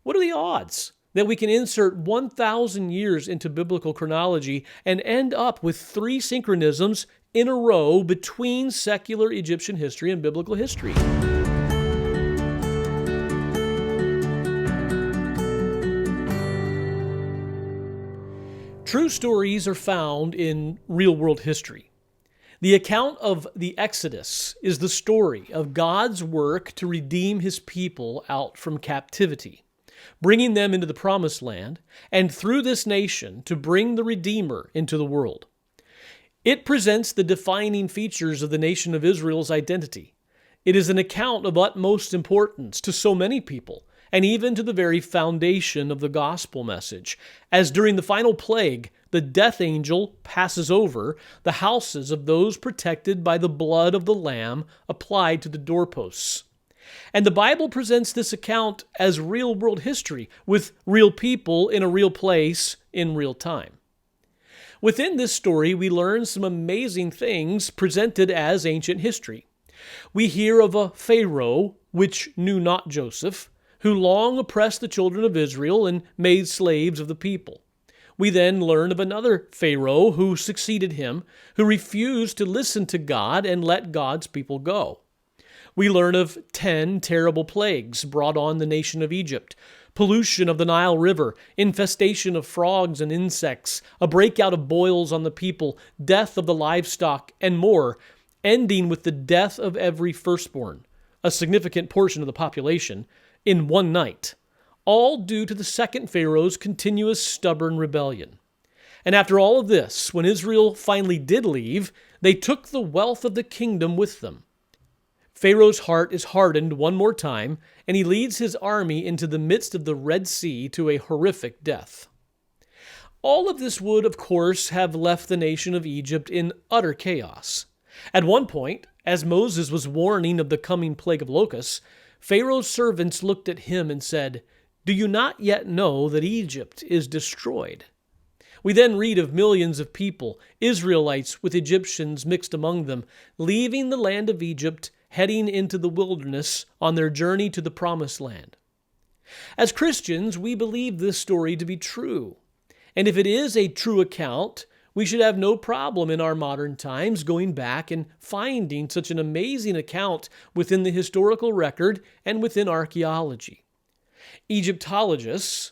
What are the odds that we can insert 1,000 years into biblical chronology and end up with 3 synchronisms in a row between secular Egyptian history and biblical history? True stories are found in real-world history. The account of the Exodus is the story of God's work to redeem his people out from captivity, bringing them into the promised land, and through this nation to bring the Redeemer into the world. It presents the defining features of the nation of Israel's identity. It is an account of utmost importance to so many people, and even to the very foundation of the gospel message, as during the final plague, the death angel passes over the houses of those protected by the blood of the Lamb applied to the doorposts. And the Bible presents this account as real-world history, with real people in a real place in real time. Within this story, we learn some amazing things presented as ancient history. We hear of a Pharaoh, which knew not Joseph, who long oppressed the children of Israel and made slaves of the people. We then learn of another Pharaoh who succeeded him, who refused to listen to God and let God's people go. We learn of 10 terrible plagues brought on the nation of Egypt, pollution of the Nile River, infestation of frogs and insects, a breakout of boils on the people, death of the livestock, and more, ending with the death of every firstborn, a significant portion of the population, in one night, all due to the second Pharaoh's continuous stubborn rebellion. And after all of this, when Israel finally did leave, they took the wealth of the kingdom with them. Pharaoh's heart is hardened one more time, and he leads his army into the midst of the Red Sea to a horrific death. All of this would, of course, have left the nation of Egypt in utter chaos. At one point, as Moses was warning of the coming plague of locusts, Pharaoh's servants looked at him and said, "Do you not yet know that Egypt is destroyed?" We then read of millions of people, Israelites with Egyptians mixed among them, leaving the land of Egypt, heading into the wilderness on their journey to the promised land. As Christians, we believe this story to be true. And if it is a true account, we should have no problem in our modern times going back and finding such an amazing account within the historical record and within archaeology. Egyptologists,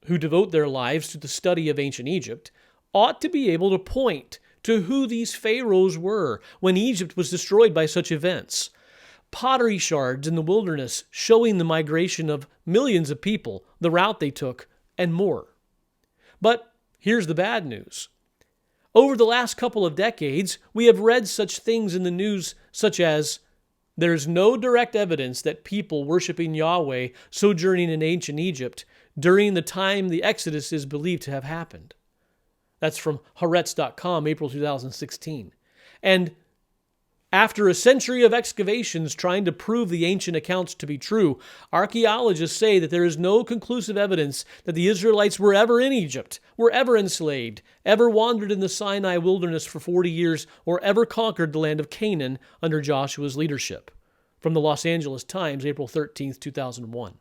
who devote their lives to the study of ancient Egypt, ought to be able to point to who these pharaohs were when Egypt was destroyed by such events. Pottery shards in the wilderness showing the migration of millions of people, the route they took, and more. But here's the bad news. Over the last couple of decades, we have read such things in the news such as, "There's no direct evidence that people worshiping Yahweh sojourning in ancient Egypt during the time the Exodus is believed to have happened." That's from Haaretz.com, April 2016. And after a century of excavations trying to prove the ancient accounts to be true, archaeologists say that there is no conclusive evidence that the Israelites were ever in Egypt, were ever enslaved, ever wandered in the Sinai wilderness for 40 years, or ever conquered the land of Canaan under Joshua's leadership. From the Los Angeles Times, April 13th, 2001.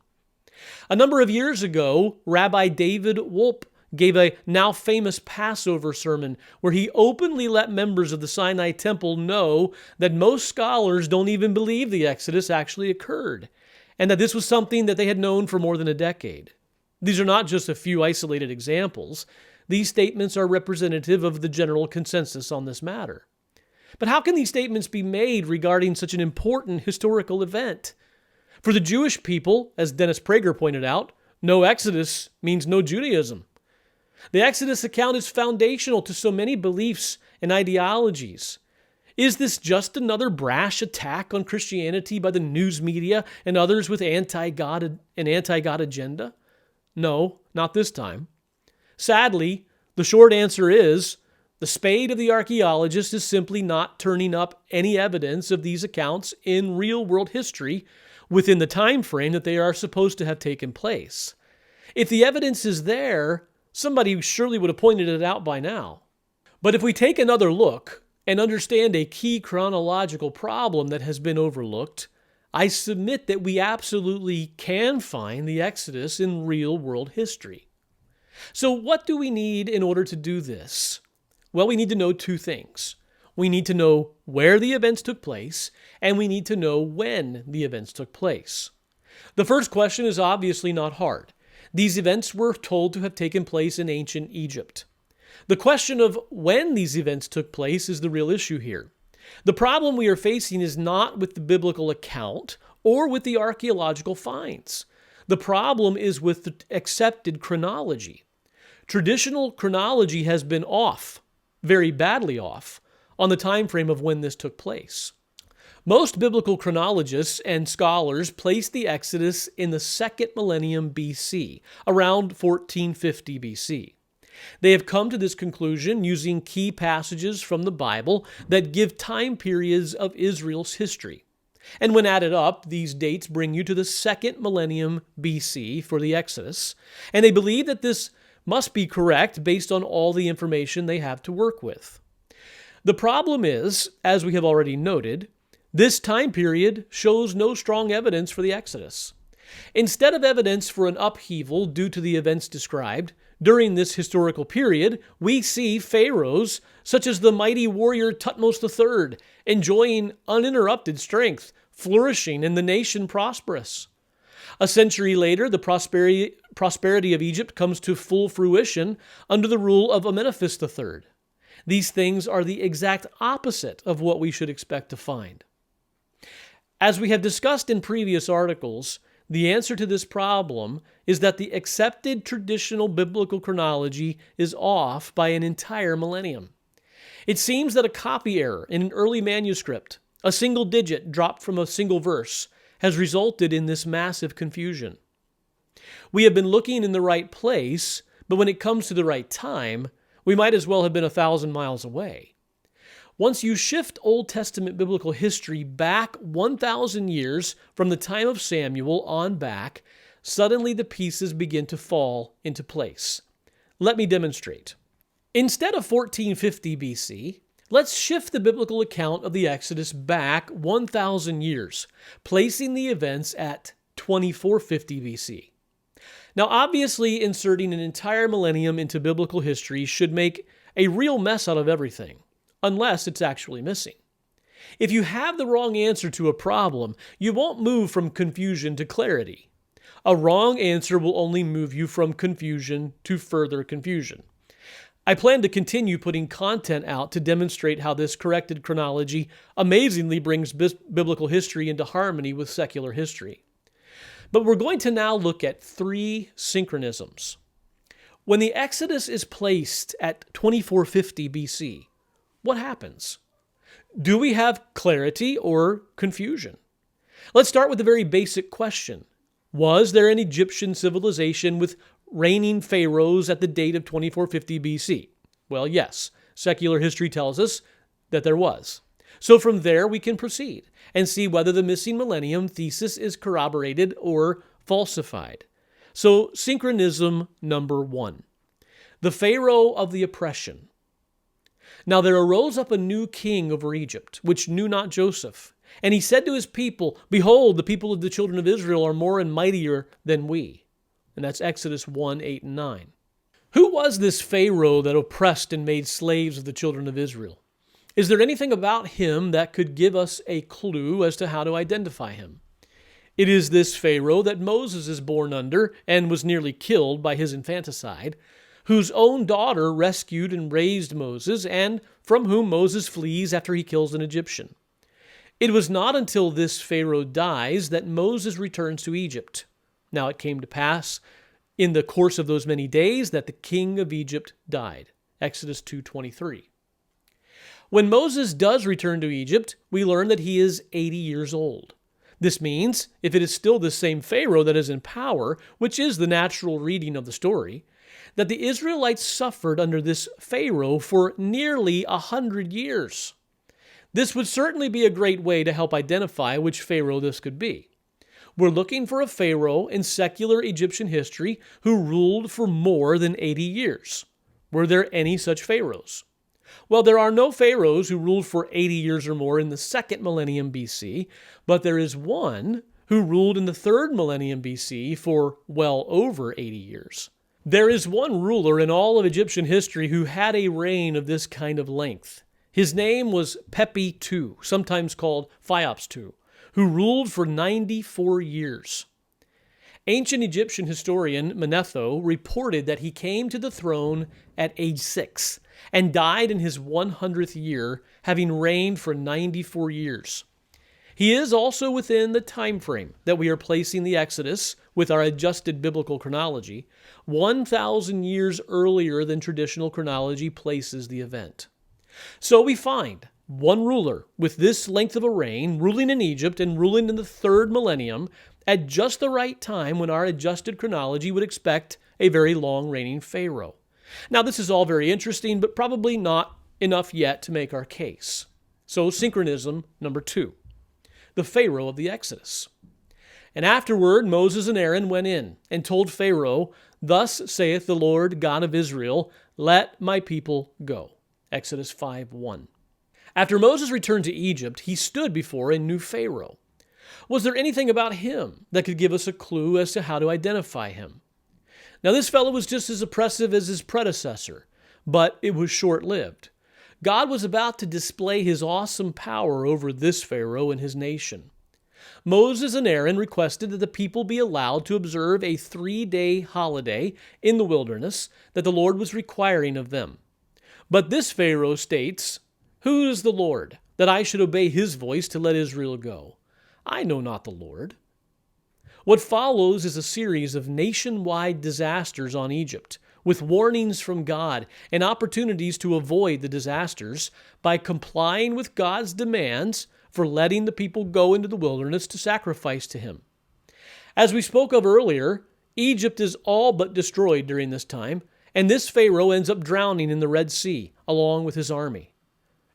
A number of years ago, Rabbi David Wolpe gave a now famous Passover sermon where he openly let members of the Sinai Temple know that most scholars don't even believe the Exodus actually occurred, and that this was something that they had known for more than a decade. These are not just a few isolated examples. These statements are representative of the general consensus on this matter. But how can these statements be made regarding such an important historical event? For the Jewish people, as Dennis Prager pointed out, no Exodus means no Judaism. The Exodus account is foundational to so many beliefs and ideologies. Is this just another brash attack on Christianity by the news media and others with an anti-God agenda? No, not this time. Sadly, the short answer is the spade of the archaeologist is simply not turning up any evidence of these accounts in real-world history within the time frame that they are supposed to have taken place. If the evidence is there, somebody surely would have pointed it out by now. But if we take another look and understand a key chronological problem that has been overlooked, I submit that we absolutely can find the Exodus in real-world history. So what do we need in order to do this? Well, we need to know two things. We need to know where the events took place, and we need to know when the events took place. The first question is obviously not hard. These events were told to have taken place in ancient Egypt. The question of when these events took place is the real issue here. The problem we are facing is not with the biblical account or with the archaeological finds. The problem is with the accepted chronology. Traditional chronology has been off, very badly off, on the time frame of when this took place. Most biblical chronologists and scholars place the Exodus in the second millennium BC, around 1450 BC. They have come to this conclusion using key passages from the Bible that give time periods of Israel's history. And when added up, these dates bring you to the second millennium BC for the Exodus, and they believe that this must be correct based on all the information they have to work with. The problem is, as we have already noted, this time period shows no strong evidence for the Exodus. Instead of evidence for an upheaval due to the events described, during this historical period, we see pharaohs such as the mighty warrior Thutmose III enjoying uninterrupted strength, flourishing, and the nation prosperous. A century later, the prosperity of Egypt comes to full fruition under the rule of Amenophis III. These things are the exact opposite of what we should expect to find. As we have discussed in previous articles, the answer to this problem is that the accepted traditional biblical chronology is off by an entire millennium. It seems that a copy error in an early manuscript, a single digit dropped from a single verse, has resulted in this massive confusion. We have been looking in the right place, but when it comes to the right time, we might as well have been 1,000 miles away. Once you shift Old Testament biblical history back 1,000 years from the time of Samuel on back, suddenly the pieces begin to fall into place. Let me demonstrate. Instead of 1450 BC, let's shift the biblical account of the Exodus back 1,000 years, placing the events at 2450 BC. Now, obviously, inserting an entire millennium into biblical history should make a real mess out of everything, unless it's actually missing. If you have the wrong answer to a problem, you won't move from confusion to clarity. A wrong answer will only move you from confusion to further confusion. I plan to continue putting content out to demonstrate how this corrected chronology amazingly brings biblical history into harmony with secular history. But we're going to now look at 3 synchronisms. When the Exodus is placed at 2450 BC, what happens? Do we have clarity or confusion? Let's start with a very basic question. Was there an Egyptian civilization with reigning pharaohs at the date of 2450 BC? Well, yes. Secular history tells us that there was. So from there, we can proceed and see whether the missing millennium thesis is corroborated or falsified. So, synchronism number 1. The Pharaoh of the oppression. Now there arose up a new king over Egypt, which knew not Joseph. And he said to his people, Behold, the people of the children of Israel are more and mightier than we. And that's Exodus 1, 8, and 9. Who was this Pharaoh that oppressed and made slaves of the children of Israel? Is there anything about him that could give us a clue as to how to identify him? It is this Pharaoh that Moses is born under and was nearly killed by his infanticide, whose own daughter rescued and raised Moses, and from whom Moses flees after he kills an Egyptian. It was not until this Pharaoh dies that Moses returns to Egypt. Now it came to pass in the course of those many days that the king of Egypt died. Exodus 2:23. When Moses does return to Egypt, we learn that he is 80 years old. This means, if it is still the same Pharaoh that is in power, which is the natural reading of the story, that the Israelites suffered under this Pharaoh for nearly 100 years. This would certainly be a great way to help identify which Pharaoh this could be. We're looking for a Pharaoh in secular Egyptian history who ruled for more than 80 years. Were there any such pharaohs? Well, there are no pharaohs who ruled for 80 years or more in the second millennium BC, but there is one who ruled in the third millennium BC for well over 80 years. There is one ruler in all of Egyptian history who had a reign of this kind of length. His name was Pepi II, sometimes called Pharaoh II, who ruled for 94 years. Ancient Egyptian historian Manetho reported that he came to the throne at age 6 and died in his 100th year, having reigned for 94 years. He is also within the time frame that we are placing the Exodus with our adjusted biblical chronology, 1,000 years earlier than traditional chronology places the event. So we find one ruler with this length of a reign, ruling in Egypt and ruling in the third millennium at just the right time when our adjusted chronology would expect a very long reigning Pharaoh. Now, this is all very interesting, but probably not enough yet to make our case. So, synchronism number 2, the Pharaoh of the Exodus. And afterward, Moses and Aaron went in and told Pharaoh, "Thus saith the Lord God of Israel, let my people go." Exodus 5:1. After Moses returned to Egypt, he stood before a new Pharaoh. Was there anything about him that could give us a clue as to how to identify him? Now, this fellow was just as oppressive as his predecessor, but it was short-lived. God was about to display his awesome power over this Pharaoh and his nation. Moses and Aaron requested that the people be allowed to observe a 3-day holiday in the wilderness that the Lord was requiring of them. But this Pharaoh states, "Who is the Lord, that I should obey his voice to let Israel go? I know not the Lord." What follows is a series of nationwide disasters on Egypt, with warnings from God and opportunities to avoid the disasters by complying with God's demands for letting the people go into the wilderness to sacrifice to him. As we spoke of earlier, Egypt is all but destroyed during this time, and this Pharaoh ends up drowning in the Red Sea along with his army.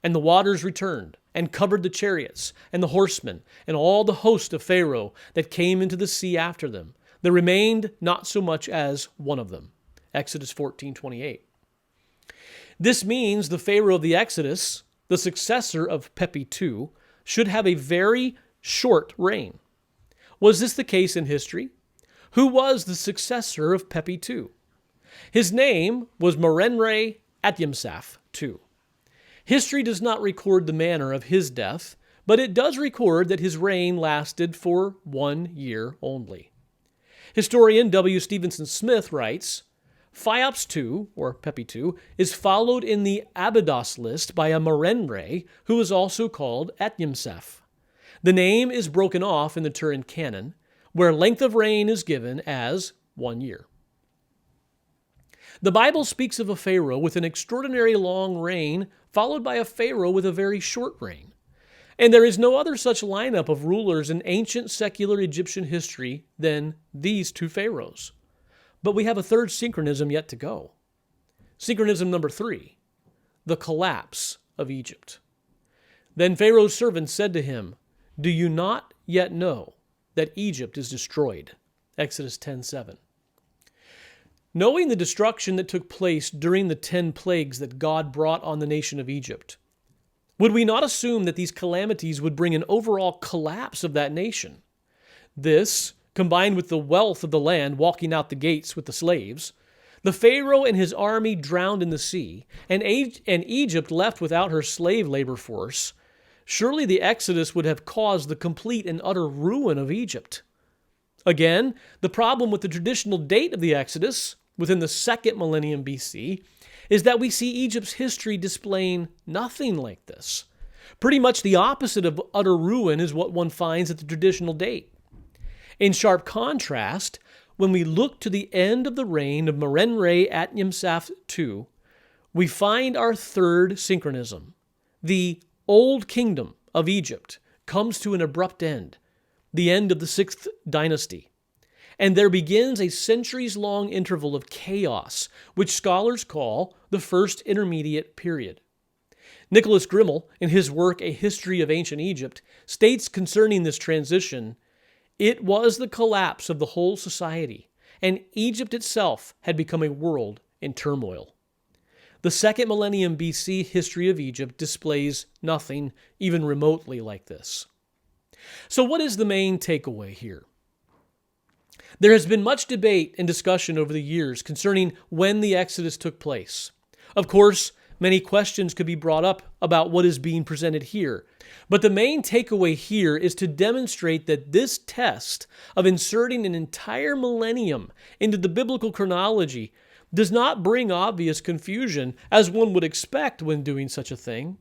And the waters returned and covered the chariots and the horsemen and all the host of Pharaoh that came into the sea after them. There remained not so much as one of them. Exodus 14:28. This means the Pharaoh of the Exodus, the successor of Pepi II, should have a very short reign. Was this the case in history? Who was the successor of Pepi II? His name was Merenre Atyemsaf II. History does not record the manner of his death, but it does record that his reign lasted for 1 year only. Historian W. Stevenson Smith writes, Pharaoh II, or Pepi II, is followed in the Abydos list by a Merenre, who is also called Atyemsaf. The name is broken off in the Turin Canon, where length of reign is given as 1 year. The Bible speaks of a Pharaoh with an extraordinary long reign, followed by a Pharaoh with a very short reign. And there is no other such lineup of rulers in ancient secular Egyptian history than these two Pharaohs. But we have a third synchronism yet to go. Synchronism number 3, the collapse of Egypt. Then Pharaoh's servants said to him, "Do you not yet know that Egypt is destroyed?" Exodus 10:7. Knowing the destruction that took place during the 10 plagues that God brought on the nation of Egypt, would we not assume that these calamities would bring an overall collapse of that nation? This, combined with the wealth of the land walking out the gates with the slaves, the Pharaoh and his army drowned in the sea, and Egypt left without her slave labor force, surely the Exodus would have caused the complete and utter ruin of Egypt. Again, the problem with the traditional date of the Exodus, within the second millennium BC, is that we see Egypt's history displaying nothing like this. Pretty much the opposite of utter ruin is what one finds at the traditional date. In sharp contrast, when we look to the end of the reign of Merenre Atyemsaf II, we find our third synchronism. The old kingdom of Egypt comes to an abrupt end, the end of the 6th dynasty. And there begins a centuries-long interval of chaos, which scholars call the First Intermediate Period. Nicholas Grimmel, in his work A History of Ancient Egypt, states concerning this transition, "It was the collapse of the whole society, and Egypt itself had become a world in turmoil." The second millennium BC history of Egypt displays nothing even remotely like this. So what is the main takeaway here? There has been much debate and discussion over the years concerning when the Exodus took place. Of course, many questions could be brought up about what is being presented here. But the main takeaway here is to demonstrate that this test of inserting an entire millennium into the biblical chronology does not bring obvious confusion, as one would expect when doing such a thing.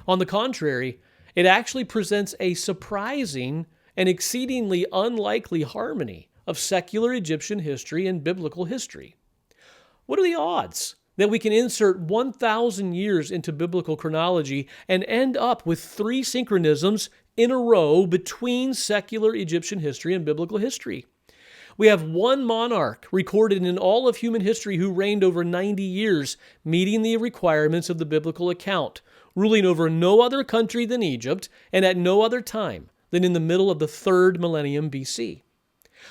On the contrary, it actually presents a surprising and exceedingly unlikely harmony of secular Egyptian history and biblical history. What are the odds that we can insert 1,000 years into biblical chronology and end up with 3 synchronisms in a row between secular Egyptian history and biblical history? We have one monarch recorded in all of human history who reigned over 90 years, meeting the requirements of the biblical account, ruling over no other country than Egypt and at no other time than in the middle of the 3rd millennium BC.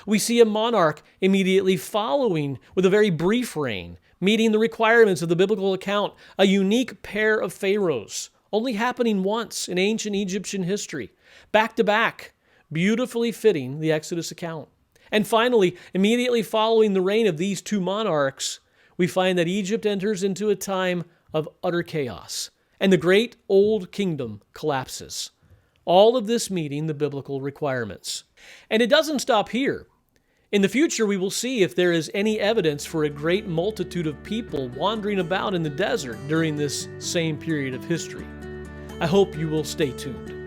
We see a monarch immediately following with a very brief reign, meeting the requirements of the biblical account, a unique pair of pharaohs, only happening once in ancient Egyptian history, back to back, beautifully fitting the Exodus account. And finally, immediately following the reign of these 2 monarchs, we find that Egypt enters into a time of utter chaos, and the great old kingdom collapses. All of this meeting the biblical requirements. And it doesn't stop here. In the future, we will see if there is any evidence for a great multitude of people wandering about in the desert during this same period of history. I hope you will stay tuned.